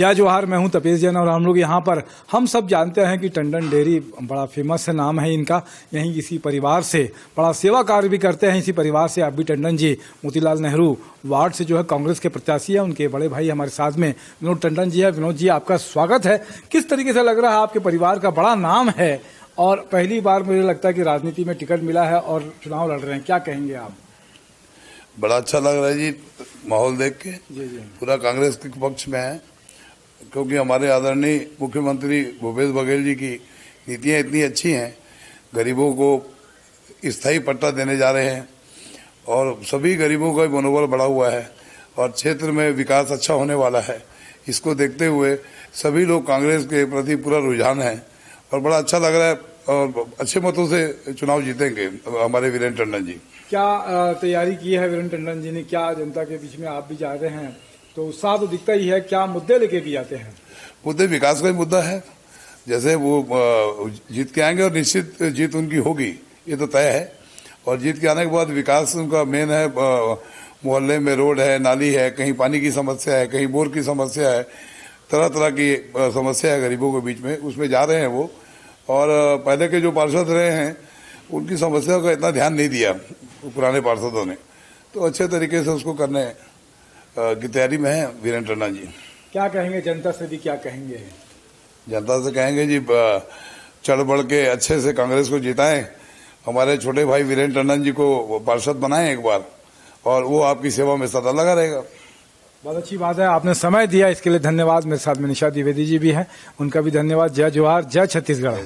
जय जोहार, मैं हूं तपेश जैन और हम लोग यहाँ पर हम सब जानते हैं कि टंडन डेयरी बड़ा फेमस है, नाम है इनका। यहीं इसी परिवार से बड़ा सेवा कार्य भी करते हैं। इसी परिवार से आप भी टंडन जी मोतीलाल नेहरू वार्ड से जो है कांग्रेस के प्रत्याशी है। उनके बड़े भाई हमारे साथ में विनोद टंडन जी है। विनोद जी, आपका स्वागत है। किस तरीके से लग रहा है? आपके परिवार का बड़ा नाम है और पहली बार मुझे लगता है कि राजनीति में टिकट मिला है और चुनाव लड़ रहे हैं, क्या कहेंगे आप? बड़ा अच्छा लग रहा है जी, माहौल देख के। जी जी, पूरा कांग्रेस के पक्ष में है, क्योंकि हमारे आदरणीय मुख्यमंत्री भूपेश बघेल जी की नीतियां इतनी अच्छी हैं। गरीबों को स्थायी पट्टा देने जा रहे हैं और सभी गरीबों का मनोबल बढ़ा हुआ है और क्षेत्र में विकास अच्छा होने वाला है। इसको देखते हुए सभी लोग कांग्रेस के प्रति पूरा रुझान है और बड़ा अच्छा लग रहा है और अच्छे मतों से चुनाव जीतेंगे हमारे वीरेंद्र टंडन जी। क्या तैयारी की है वीरेंद्र टंडन जी ने? क्या जनता के बीच में आप भी जा रहे हैं तो उत्साह तो दिखता ही है। क्या मुद्दे लेके भी आते हैं? मुद्दे विकास का ही मुद्दा है। जैसे वो जीत के आएंगे और निश्चित जीत उनकी होगी, ये तो तय है। और जीत के आने के बाद विकास उनका मेन है। मोहल्ले में रोड है, नाली है, कहीं पानी की समस्या है, कहीं बोर की समस्या है, तरह तरह की समस्या है गरीबों के बीच में, उसमें जा रहे हैं वो। और पहले के जो पार्षद रहे हैं उनकी समस्याओं का इतना ध्यान नहीं दिया पुराने पार्षदों ने, तो अच्छे तरीके से उसको करने की तैयारी में है वीरेंद्र टंडन जी। क्या कहेंगे जनता से भी? क्या कहेंगे? जनता से कहेंगे जी, चढ़ बढ़ के अच्छे से कांग्रेस को जिताएं। हमारे छोटे भाई वीरेंद्र टंडन जी को पार्षद बनाएं एक बार, और वो आपकी सेवा में सदा लगा रहेगा। बहुत अच्छी बात है, आपने समय दिया, इसके लिए धन्यवाद। मेरे साथ में निशा द्विवेदी जी भी हैं, उनका भी धन्यवाद। जय जोहार, जय छत्तीसगढ़।